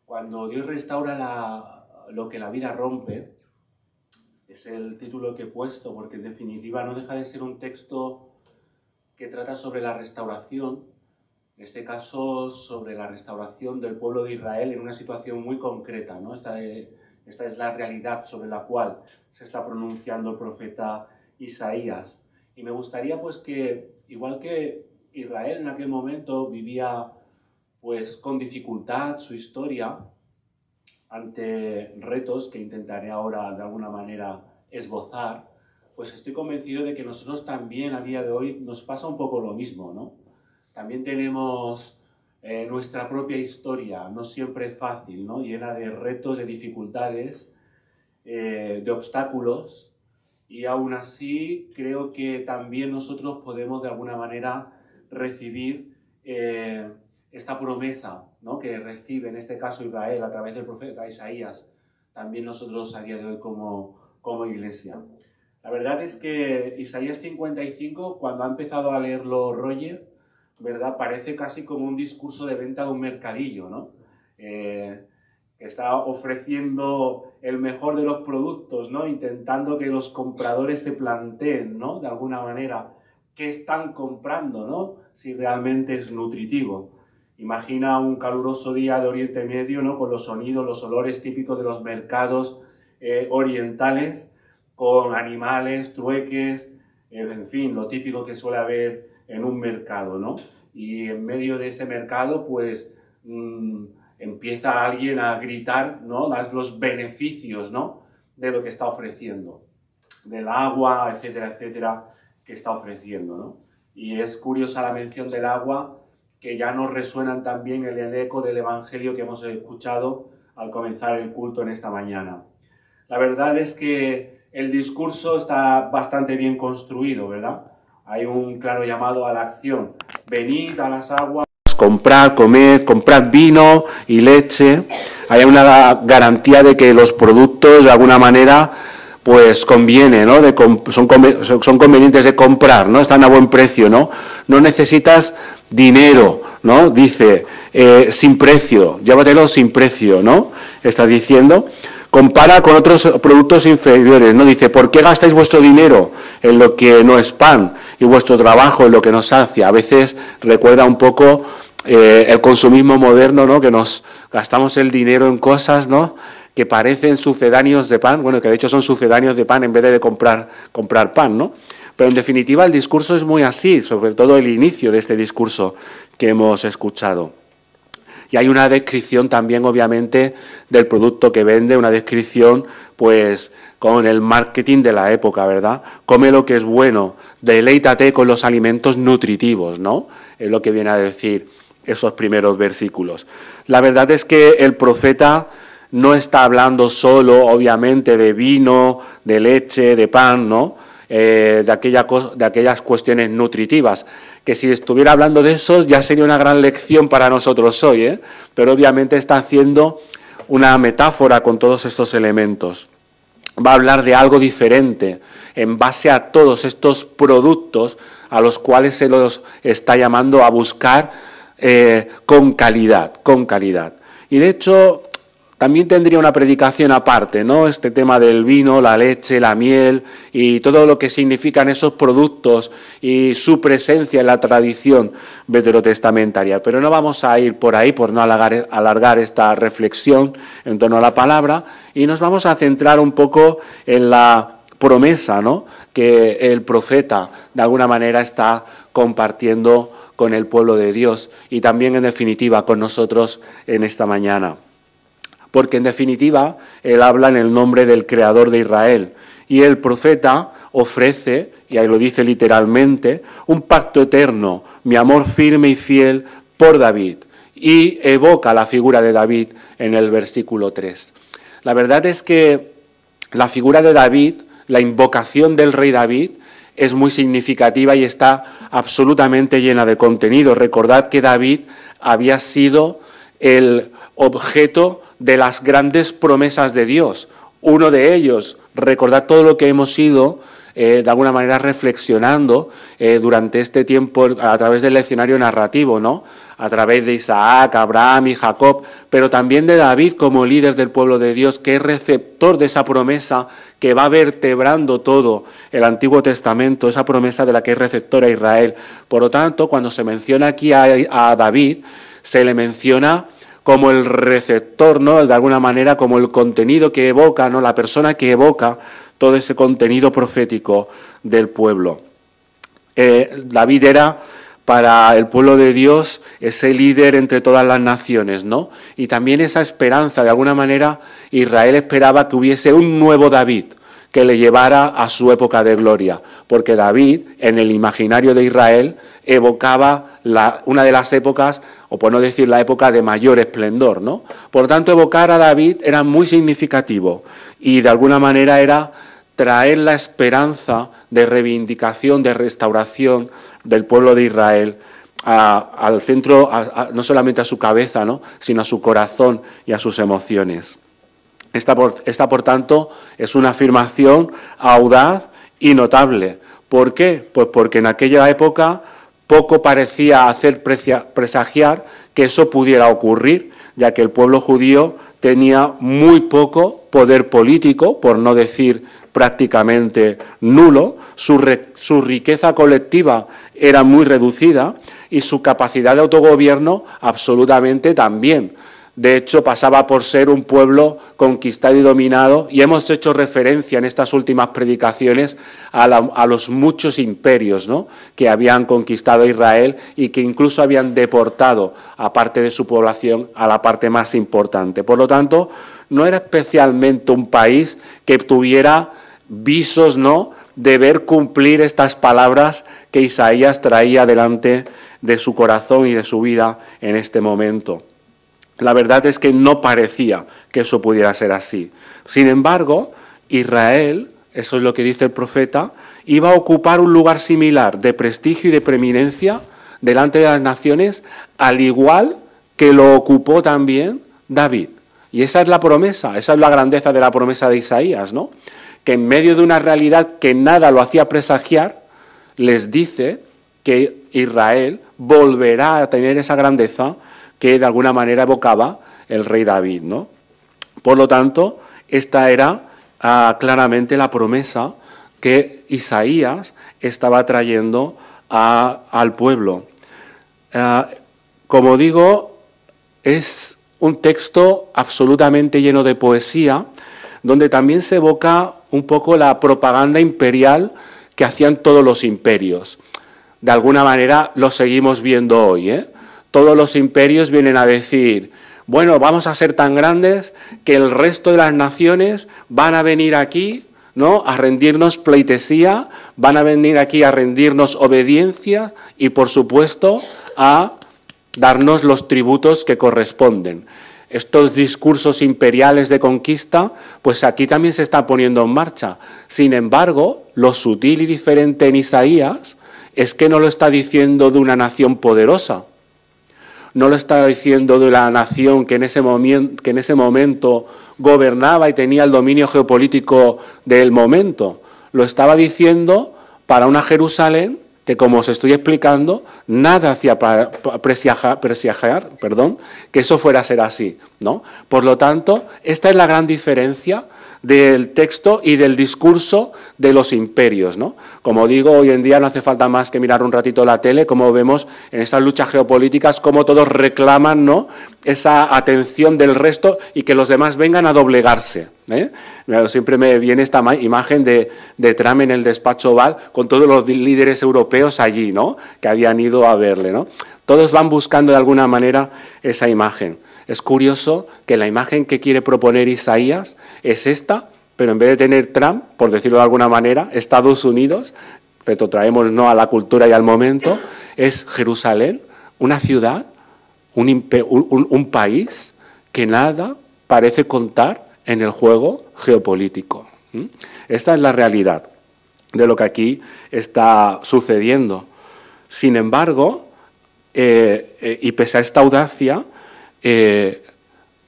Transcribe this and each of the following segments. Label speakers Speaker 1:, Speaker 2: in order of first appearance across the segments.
Speaker 1: Cuando Dios restaura lo que la vida rompe, es el título que he puesto, porque en definitiva no deja de ser un texto que trata sobre la restauración, en este caso sobre la restauración del pueblo de Israel en una situación muy concreta, ¿no? Esta es la realidad sobre la cual se está pronunciando el profeta Isaías. Y me gustaría pues que, igual que Israel en aquel momento vivía pues con dificultad su historia, ante retos que intentaré ahora de alguna manera esbozar, pues estoy convencido de que nosotros también a día de hoy nos pasa un poco lo mismo, ¿no? También tenemos nuestra propia historia, no siempre fácil, ¿no? Llena de retos, de dificultades, de obstáculos, y aún así creo que también nosotros podemos de alguna manera recibir esta promesa, ¿no? Que recibe en este caso Israel a través del profeta Isaías, también nosotros a día de hoy como iglesia. La verdad es que Isaías 55, cuando ha empezado a leerlo Roger, ¿verdad? Parece casi como un discurso de venta de un mercadillo, ¿no? Que está ofreciendo el mejor de los productos, ¿no? Intentando que los compradores se planteen, ¿no? De alguna manera, qué están comprando, ¿no? Si realmente es nutritivo. Imagina un caluroso día de Oriente Medio, ¿no? Con los sonidos, los olores típicos de los mercados orientales, con animales, trueques, en fin, lo típico que suele haber en un mercado, ¿no? Y en medio de ese mercado, pues, empieza alguien a gritar, ¿no? Los beneficios, ¿no? De lo que está ofreciendo, del agua, etcétera, etcétera, que está ofreciendo, ¿no? Y es curiosa la mención del agua, que ya nos resuenan también el eco del Evangelio que hemos escuchado al comenzar el culto en esta mañana. La verdad es que el discurso está bastante bien construido, ¿verdad? Hay un claro llamado a la acción. Venid a las aguas, comprad, comed, comprad vino y leche. Hay una garantía de que los productos, de alguna manera, pues conviene, ¿no? Son convenientes de comprar, ¿no? Están a buen precio, ¿no? No necesitas dinero, ¿no? Dice, sin precio, llévatelo sin precio, ¿no? Está diciendo. Compara con otros productos inferiores, ¿no? Dice, ¿por qué gastáis vuestro dinero en lo que no es pan y vuestro trabajo en lo que no sacia? A veces recuerda un poco el consumismo moderno, ¿no? Que nos gastamos el dinero en cosas, ¿no? Que parecen sucedáneos de pan, bueno, que de hecho son sucedáneos de pan en vez de comprar pan, ¿no? Pero en definitiva el discurso es muy así, sobre todo el inicio de este discurso que hemos escuchado. Y hay una descripción también, obviamente, del producto que vende, una descripción, pues, con el marketing de la época, ¿verdad? Come lo que es bueno, deleítate con los alimentos nutritivos, ¿no? Es lo que viene a decir esos primeros versículos. La verdad es que el profeta no está hablando solo, obviamente, de vino, de leche, de pan, ¿no? De aquellas cuestiones nutritivas, que si estuviera hablando de eso ya sería una gran lección para nosotros hoy, ¿eh? Pero obviamente está haciendo una metáfora con todos estos elementos. Va a hablar de algo diferente en base a todos estos productos a los cuales se los está llamando a buscar con calidad. Y de hecho también tendría una predicación aparte, ¿no? Este tema del vino, la leche, la miel y todo lo que significan esos productos y su presencia en la tradición veterotestamentaria. Pero no vamos a ir por ahí, por no alargar esta reflexión en torno a la palabra, y nos vamos a centrar un poco en la promesa, ¿no? Que el profeta de alguna manera está compartiendo con el pueblo de Dios y también en definitiva con nosotros en esta mañana. Porque en definitiva él habla en el nombre del Creador de Israel y el profeta ofrece, y ahí lo dice literalmente, un pacto eterno, mi amor firme y fiel por David, y evoca la figura de David en el versículo 3. La verdad es que la figura de David, la invocación del rey David, es muy significativa y está absolutamente llena de contenido. Recordad que David había sido el objeto de las grandes promesas de Dios. Uno de ellos, recordad todo lo que hemos ido de alguna manera reflexionando durante este tiempo a través del leccionario narrativo, ¿no? A través de Isaac, Abraham y Jacob, pero también de David como líder del pueblo de Dios, que es receptor de esa promesa que va vertebrando todo el Antiguo Testamento, esa promesa de la que es receptora Israel. Por lo tanto, cuando se menciona aquí a David, se le menciona como el receptor, ¿no? De alguna manera, como el contenido que evoca, ¿no? La persona que evoca todo ese contenido profético del pueblo. David era, para el pueblo de Dios, ese líder entre todas las naciones, ¿no? Y también esa esperanza, de alguna manera, Israel esperaba que hubiese un nuevo David que le llevara a su época de gloria, porque David, en el imaginario de Israel, evocaba una de las épocas, o por no decir la época de mayor esplendor, ¿no? Por lo tanto, evocar a David era muy significativo y de alguna manera era traer la esperanza de reivindicación, de restauración del pueblo de Israel al centro, no solamente a su cabeza, ¿no? Sino a su corazón y a sus emociones. Esta, por tanto, es una afirmación audaz y notable. ¿Por qué? Pues porque en aquella época poco parecía hacer presagiar que eso pudiera ocurrir, ya que el pueblo judío tenía muy poco poder político, por no decir prácticamente nulo, su riqueza colectiva era muy reducida y su capacidad de autogobierno absolutamente también. De hecho, pasaba por ser un pueblo conquistado y dominado, y hemos hecho referencia en estas últimas predicaciones a los muchos imperios, ¿no?, que habían conquistado a Israel y que incluso habían deportado a parte de su población a la parte más importante. Por lo tanto, no era especialmente un país que tuviera visos, ¿no?, de ver cumplir estas palabras que Isaías traía delante de su corazón y de su vida en este momento. La verdad es que no parecía que eso pudiera ser así. Sin embargo, Israel, eso es lo que dice el profeta, iba a ocupar un lugar similar de prestigio y de preeminencia delante de las naciones, al igual que lo ocupó también David. Y esa es la promesa, esa es la grandeza de la promesa de Isaías, ¿no? Que en medio de una realidad que nada lo hacía presagiar, les dice que Israel volverá a tener esa grandeza que de alguna manera evocaba el rey David, ¿no? Por lo tanto, esta era claramente la promesa que Isaías estaba trayendo al pueblo. Como digo, es un texto absolutamente lleno de poesía, donde también se evoca un poco la propaganda imperial que hacían todos los imperios. De alguna manera lo seguimos viendo hoy, ¿eh? Todos los imperios vienen a decir, bueno, vamos a ser tan grandes que el resto de las naciones van a venir aquí, ¿no?, a rendirnos pleitesía, van a venir aquí a rendirnos obediencia y, por supuesto, a darnos los tributos que corresponden. Estos discursos imperiales de conquista, pues aquí también se están poniendo en marcha. Sin embargo, lo sutil y diferente en Isaías es que no lo está diciendo de una nación poderosa, no lo está diciendo de la nación que en ese momento gobernaba y tenía el dominio geopolítico del momento. Lo estaba diciendo para una Jerusalén que, como os estoy explicando, nada hacía para presagiar, que eso fuera a ser así, ¿no? Por lo tanto, esta es la gran diferencia del texto y del discurso de los imperios, ¿no? Como digo, hoy en día no hace falta más que mirar un ratito la tele, como vemos en estas luchas geopolíticas, cómo todos reclaman, ¿no?, esa atención del resto y que los demás vengan a doblegarse, ¿eh? Siempre me viene esta imagen de Trump en el despacho Oval con todos los líderes europeos allí, ¿no?, que habían ido a verle, ¿no? Todos van buscando de alguna manera esa imagen. Es curioso que la imagen que quiere proponer Isaías es esta, pero en vez de tener Trump, por decirlo de alguna manera, Estados Unidos, retrotraemos no a la cultura y al momento, es Jerusalén, una ciudad, un país que nada parece contar en el juego geopolítico. Esta es la realidad de lo que aquí está sucediendo. Sin embargo, y pese a esta audacia,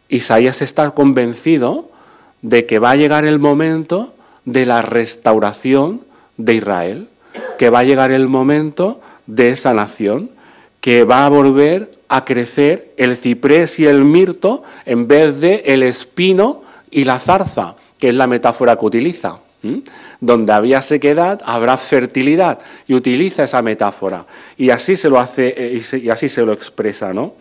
Speaker 1: Isaías está convencido de que va a llegar el momento de la restauración de Israel, que va a llegar el momento de esa nación, que va a volver a crecer el ciprés y el mirto en vez de el espino y la zarza, que es la metáfora que utiliza. Donde había sequedad, habrá fertilidad, y utiliza esa metáfora. Y así se lo hace, y así se lo expresa, ¿no?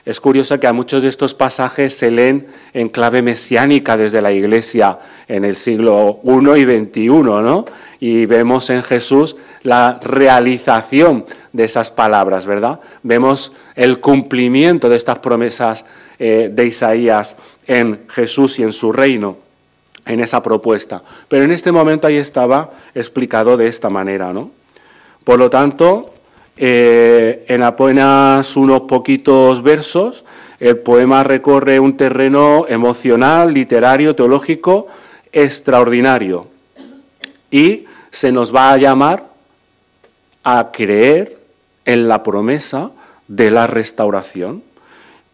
Speaker 1: Es curioso que a muchos de estos pasajes se leen en clave mesiánica desde la Iglesia en el siglo I y XXI, ¿no? Y vemos en Jesús la realización de esas palabras, ¿verdad? Vemos el cumplimiento de estas promesas de Isaías en Jesús y en su reino, en esa propuesta. Pero en este momento ahí estaba explicado de esta manera, ¿no? Por lo tanto, en apenas unos poquitos versos, el poema recorre un terreno emocional, literario, teológico extraordinario. Y se nos va a llamar a creer en la promesa de la restauración,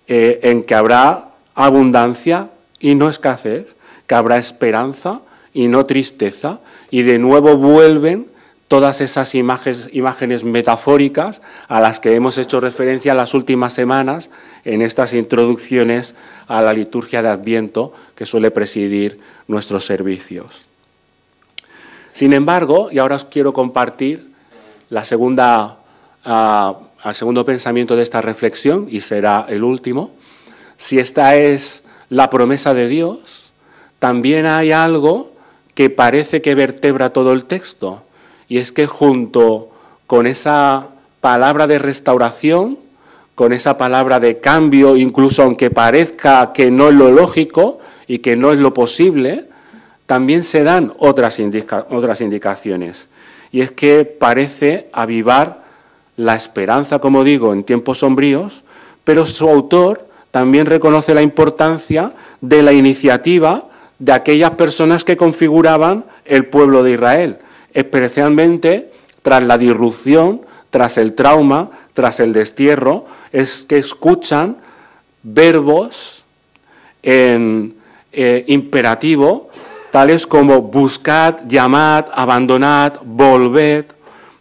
Speaker 1: en que habrá abundancia y no escasez, que habrá esperanza y no tristeza, y de nuevo vuelven todas esas imágenes metafóricas a las que hemos hecho referencia las últimas semanas en estas introducciones a la liturgia de Adviento que suele presidir nuestros servicios. Sin embargo, y ahora os quiero compartir el segundo pensamiento de esta reflexión, y será el último. Si esta es la promesa de Dios, también hay algo que parece que vertebra todo el texto, y es que junto con esa palabra de restauración, con esa palabra de cambio, incluso aunque parezca que no es lo lógico y que no es lo posible, también se dan otras indicaciones. Y es que parece avivar la esperanza, como digo, en tiempos sombríos, pero su autor también reconoce la importancia de la iniciativa de aquellas personas que configuraban el pueblo de Israel, especialmente tras la disrupción, tras el trauma, tras el destierro, es que escuchan verbos en imperativo, tales como buscad, llamad, abandonad, volved,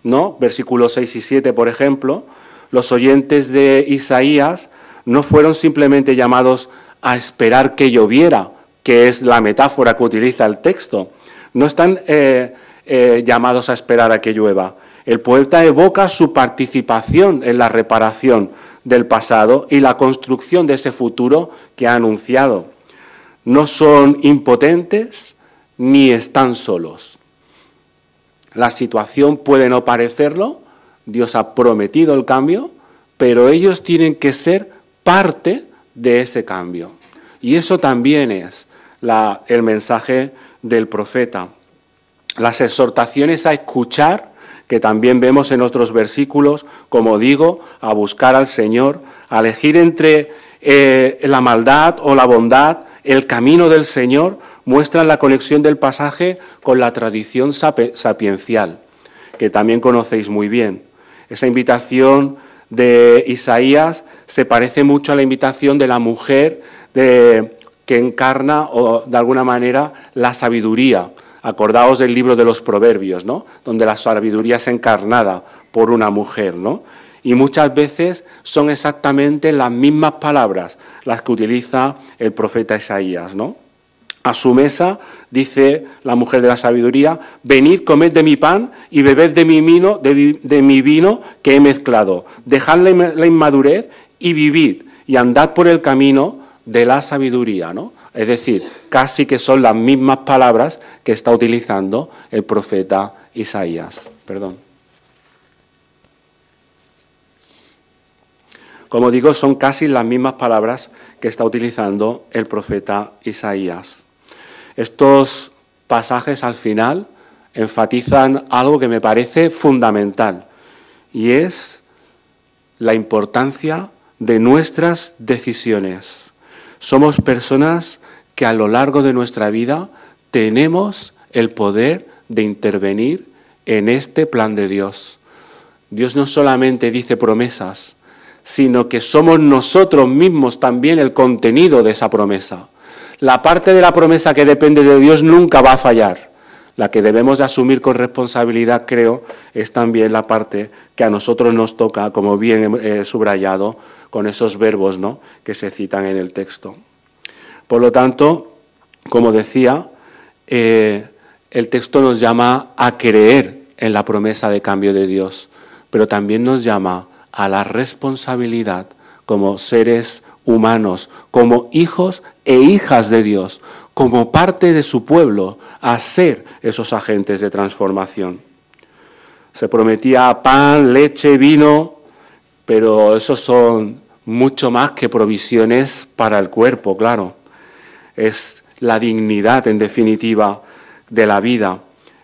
Speaker 1: ¿no? Versículos 6 y 7, por ejemplo. Los oyentes de Isaías no fueron simplemente llamados a esperar que lloviera, que es la metáfora que utiliza el texto. No están llamados a esperar a que llueva. El poeta evoca su participación en la reparación del pasado y la construcción de ese futuro que ha anunciado. No son impotentes ni están solos. La situación puede no parecerlo, Dios ha prometido el cambio, pero ellos tienen que ser parte de ese cambio. Y eso también es el mensaje del profeta. Las exhortaciones a escuchar, que también vemos en otros versículos, como digo, a buscar al Señor, a elegir entre la maldad o la bondad, el camino del Señor, muestran la conexión del pasaje con la tradición sapiencial, que también conocéis muy bien. Esa invitación de Isaías se parece mucho a la invitación de la mujer que encarna, o de alguna manera, la sabiduría. Acordaos del libro de los Proverbios, ¿no? Donde la sabiduría es encarnada por una mujer, ¿no? Y muchas veces son exactamente las mismas palabras las que utiliza el profeta Isaías, ¿no? A su mesa, dice la mujer de la sabiduría, venid, comed de mi pan y bebed de mi vino que he mezclado. Dejad la inmadurez y vivid, y andad por el camino de la sabiduría, ¿no? Es decir, casi que son las mismas palabras que está utilizando el profeta Isaías. Como digo, son casi las mismas palabras que está utilizando el profeta Isaías. Estos pasajes al final enfatizan algo que me parece fundamental, y es la importancia de nuestras decisiones. Somos personas que a lo largo de nuestra vida tenemos el poder de intervenir en este plan de Dios. Dios no solamente dice promesas, sino que somos nosotros mismos también el contenido de esa promesa. La parte de la promesa que depende de Dios nunca va a fallar. La que debemos de asumir con responsabilidad, creo, es también la parte que a nosotros nos toca, como bien he subrayado, con esos verbos, ¿no?, que se citan en el texto. Por lo tanto, como decía, el texto nos llama a creer en la promesa de cambio de Dios, pero también nos llama a la responsabilidad como seres humanos, como hijos e hijas de Dios, como parte de su pueblo, a ser esos agentes de transformación. Se prometía pan, leche, vino, pero esos son mucho más que provisiones para el cuerpo, claro. Es la dignidad, en definitiva, de la vida.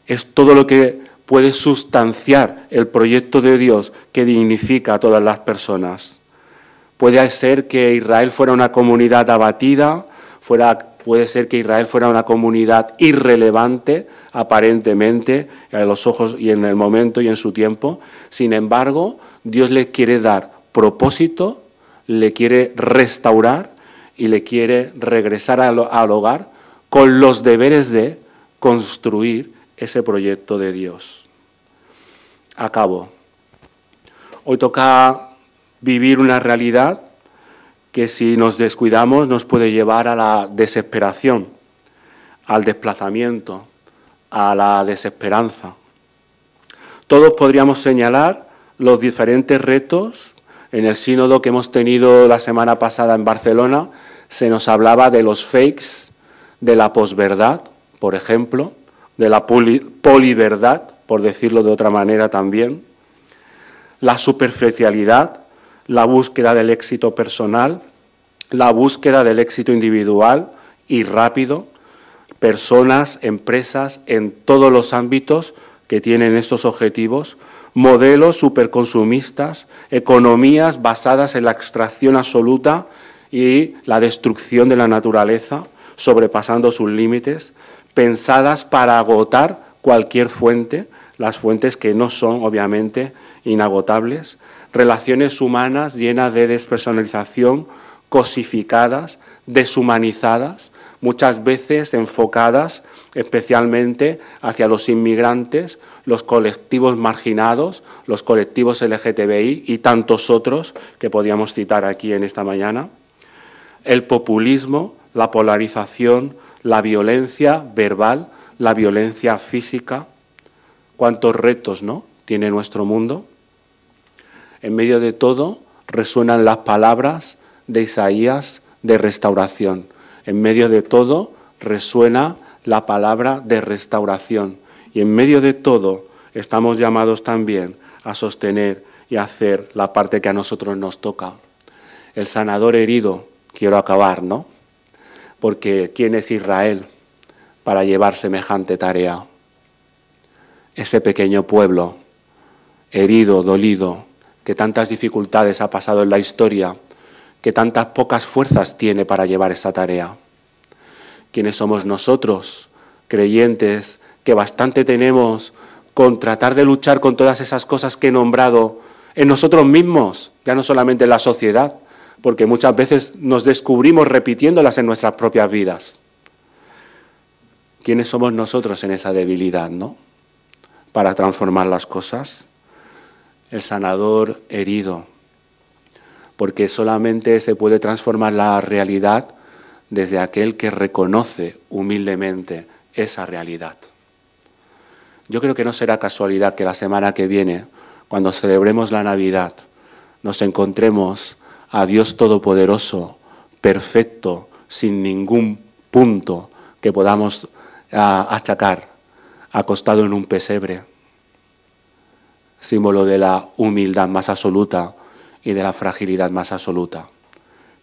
Speaker 1: Es todo lo que puede sustanciar el proyecto de Dios que dignifica a todas las personas. Puede ser que Israel fuera una comunidad abatida, puede ser que Israel fuera una comunidad irrelevante, aparentemente, a los ojos y en el momento y en su tiempo. Sin embargo, Dios le quiere dar propósito, le quiere restaurar y le quiere regresar al hogar con los deberes de construir ese proyecto de Dios. Acabo. Hoy toca vivir una realidad que si nos descuidamos nos puede llevar a la desesperación, al desplazamiento, a la desesperanza. Todos podríamos señalar los diferentes retos. En el sínodo que hemos tenido la semana pasada en Barcelona se nos hablaba de los fakes, de la posverdad, por ejemplo, de la poliverdad, por decirlo de otra manera también, la superficialidad, la búsqueda del éxito personal, la búsqueda del éxito individual y rápido, personas, empresas en todos los ámbitos que tienen estos objetivos, modelos superconsumistas, economías basadas en la extracción absoluta y la destrucción de la naturaleza, sobrepasando sus límites, pensadas para agotar cualquier fuente, las fuentes que no son, obviamente, inagotables, relaciones humanas llenas de despersonalización, cosificadas, deshumanizadas, muchas veces enfocadas especialmente hacia los inmigrantes, los colectivos marginados, los colectivos LGTBI y tantos otros que podíamos citar aquí en esta mañana. El populismo, la polarización, la violencia verbal, la violencia física. ¿Cuántos retos, no?, tiene nuestro mundo? En medio de todo resuenan las palabras de Isaías de restauración. En medio de todo resuena la palabra de restauración. Y en medio de todo estamos llamados también a sostener y a hacer la parte que a nosotros nos toca. El sanador herido, quiero acabar, ¿no? Porque ¿quién es Israel para llevar semejante tarea? Ese pequeño pueblo, herido, dolido, que tantas dificultades ha pasado en la historia, que tantas pocas fuerzas tiene para llevar esa tarea. ¿Quiénes somos nosotros, creyentes, que bastante tenemos con tratar de luchar con todas esas cosas que he nombrado en nosotros mismos, ya no solamente en la sociedad, porque muchas veces nos descubrimos repitiéndolas en nuestras propias vidas? ¿Quiénes somos nosotros en esa debilidad, no?, para transformar las cosas? El sanador herido, porque solamente se puede transformar la realidad desde aquel que reconoce humildemente esa realidad. Yo creo que no será casualidad que la semana que viene, cuando celebremos la Navidad, nos encontremos a Dios Todopoderoso, perfecto, sin ningún punto que podamos achacar, acostado en un pesebre, símbolo de la humildad más absoluta y de la fragilidad más absoluta.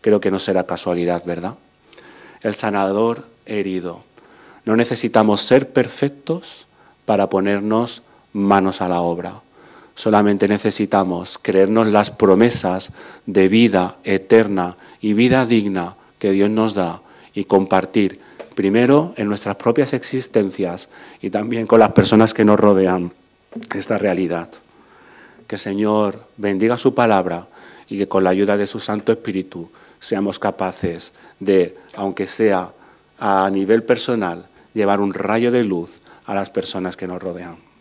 Speaker 1: Creo que no será casualidad, ¿verdad? El sanador herido. No necesitamos ser perfectos para ponernos manos a la obra. Solamente necesitamos creernos las promesas de vida eterna y vida digna que Dios nos da y compartir, primero en nuestras propias existencias y también con las personas que nos rodean, esta realidad. Que el Señor bendiga su palabra y que con la ayuda de su Santo Espíritu seamos capaces de, aunque sea a nivel personal, llevar un rayo de luz a las personas que nos rodean.